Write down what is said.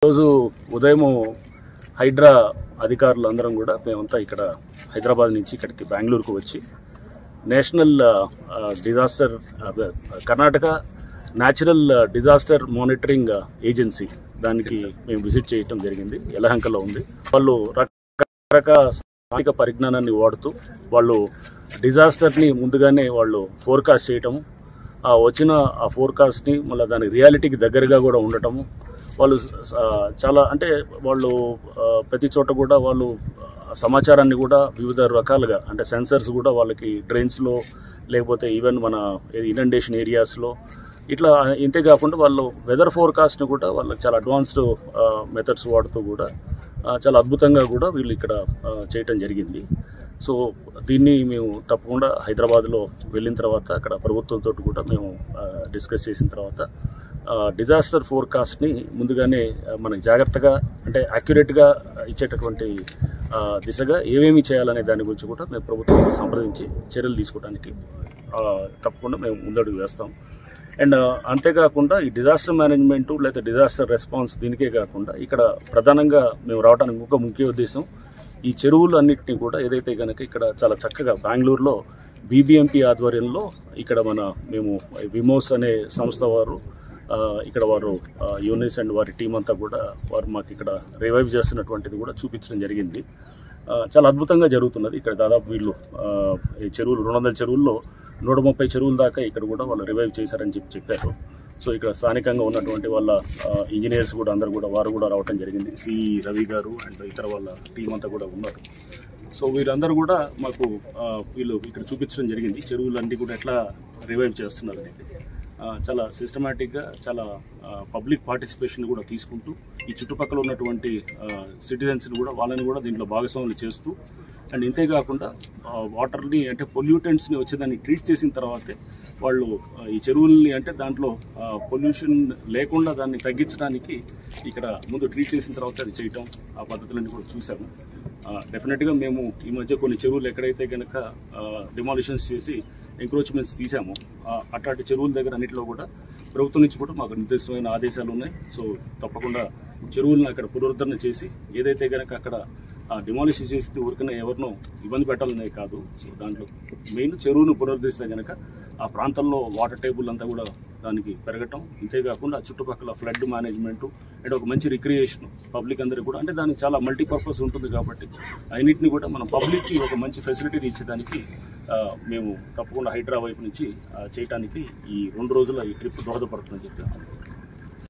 రోజు ఉదయం హైడ్రా అధికారులు అందరం కూడా మేమంతా ఇక్కడ హైదరాబాద్ నుంచి ఇక్కడికి బెంగళూరుకు వచ్చి national disaster Karnataka natural disaster monitoring agency దానికి మేము విజిట్ చేయడం జరిగింది. యలహంకలో ఉంది. వాళ్ళు రకరకాల సాంకేతిక పరిజ్ఞానాన్ని వాడుతూ వాళ్ళు డిజాస్టర్ని ముందుగానే వాళ్ళు ఫోర్కాస్ట్ చేయటం, వచ్చిన ఆ ఫోర్కాస్ట్ని మళ్ళీ దాని రియాలిటీకి దగ్గరగా కూడా ఉండటము. వాళ్ళు చాలా అంటే వాళ్ళు ప్రతి చోట కూడా వాళ్ళు సమాచారాన్ని కూడా వివిధ రకాలుగా అంటే సెన్సర్స్ కూడా వాళ్ళకి డ్రైన్స్లో లేకపోతే ఈవెన్ మన ఇనండేషన్ ఏరియాస్లో ఇట్లా ఇంతే కాకుండా వాళ్ళు వెదర్ ఫోర్కాస్ట్ని కూడా వాళ్ళకి చాలా అడ్వాన్స్డ్ మెథడ్స్ వాడుతూ కూడా చాలా అద్భుతంగా కూడా వీళ్ళు ఇక్కడ చేయటం జరిగింది. సో దీన్ని మేము తప్పకుండా హైదరాబాద్లో వెళ్ళిన తర్వాత అక్కడ ప్రభుత్వంతో కూడా మేము డిస్కస్ చేసిన తర్వాత డిజాస్టర్ ఫోర్కాస్ట్ని ముందుగానే మనకి జాగ్రత్తగా అంటే యాక్యురేట్గా ఇచ్చేటటువంటి దిశగా ఏమేమి చేయాలనే దాని గురించి కూడా మేము ప్రభుత్వంతో సంప్రదించి చర్యలు తీసుకోవడానికి తప్పకుండా మేము ముందడుగు వేస్తాం. అండ్ అంతేకాకుండా ఈ డిజాస్టర్ మేనేజ్మెంటు లేదా డిజాస్టర్ రెస్పాన్స్ దీనికే కాకుండా ఇక్కడ ప్రధానంగా మేము రావడానికి ఒక ముఖ్య ఉద్దేశం ఈ చెరువులు అన్నింటినీ కూడా ఏదైతే కనుక ఇక్కడ చాలా చక్కగా బెంగళూరులో బీబీఎంపీ ఆధ్వర్యంలో ఇక్కడ మేము విమోస్ అనే సంస్థ వారు ఇక్కడ వారు యూనిస్ అండ్ వారి టీం అంతా కూడా వారు మాకు ఇక్కడ రివైవ్ చేస్తున్నటువంటిది కూడా చూపించడం జరిగింది. చాలా అద్భుతంగా జరుగుతున్నది. ఇక్కడ దాదాపు వీళ్ళు ఈ చెరువులు 200 చెరువుల్లో 130 చెరువుల దాకా ఇక్కడ కూడా వాళ్ళు రివైవ్ చేశారని చెప్పారు. సో ఇక్కడ స్థానికంగా ఉన్నటువంటి వాళ్ళ ఇంజనీర్స్ కూడా అందరూ కూడా వారు కూడా రావడం జరిగింది. సి రవి గారు అండ్ ఇతర వాళ్ళ టీం అంతా కూడా ఉన్నారు. సో వీరందరూ కూడా మాకు వీళ్ళు ఇక్కడ చూపించడం జరిగింది చెరువులన్నీ కూడా ఎట్లా రివైవ్ చేస్తున్నారు అనేది. చాలా సిస్టమేటిక్గా చాలా పబ్లిక్ పార్టిసిపేషన్ కూడా తీసుకుంటూ ఈ చుట్టుపక్కల ఉన్నటువంటి సిటిజన్స్ని కూడా వాళ్ళని కూడా దీంట్లో భాగస్వాములు చేస్తూ అండ్ ఇంతేకాకుండా వాటర్ని అంటే పొల్యూటెంట్స్ని వచ్చేదాన్ని ట్రీట్ చేసిన తర్వాతే వాళ్ళు ఈ చెరువుల్ని అంటే దాంట్లో పొల్యూషన్ లేకుండా దాన్ని తగ్గించడానికి ఇక్కడ ముందు ట్రీట్ చేసిన తర్వాత అది చేయటం ఆ పద్ధతులన్నీ కూడా చూసాము. డెఫినెట్గా మేము ఈ మధ్య కొన్ని చెరువులు ఎక్కడైతే కనుక డిమాలిషన్స్ చేసి ఎంక్రోచ్మెంట్స్ తీసాము అట్లాంటి చెరువుల దగ్గర అన్నింటిలో కూడా ప్రభుత్వం నుంచి కూడా మాకు నిర్దిష్టమైన ఆదేశాలు ఉన్నాయి. సో తప్పకుండా చెరువులను అక్కడ పునరుద్ధరణ చేసి ఏదైతే కనుక అక్కడ డిమాలిష్ చేస్తే ఊరికనే ఎవరినో ఇబ్బంది పెట్టాలనేది కాదు. సో దాంట్లో మెయిన్ చెరువును పునరుద్ధరిస్తే కనుక ఆ ప్రాంతంలో వాటర్ టేబుల్ అంతా కూడా దానికి పెరగటం, ఇంతేకాకుండా చుట్టుపక్కల ఫ్లడ్ మేనేజ్మెంటు అండ్ ఒక మంచి రిక్రియేషన్ పబ్లిక్ అందరికీ కూడా అంటే దానికి చాలా మల్టీపర్పస్ ఉంటుంది కాబట్టి అన్నింటినీ కూడా మనం పబ్లిక్కి ఒక మంచి ఫెసిలిటీని ఇచ్చేదానికి మేము తప్పకుండా హైడ్రా వైపు నుంచి చేయడానికి ఈ 2 రోజుల ఈ ట్రిప్ దోహదపడుతుందని చెప్పి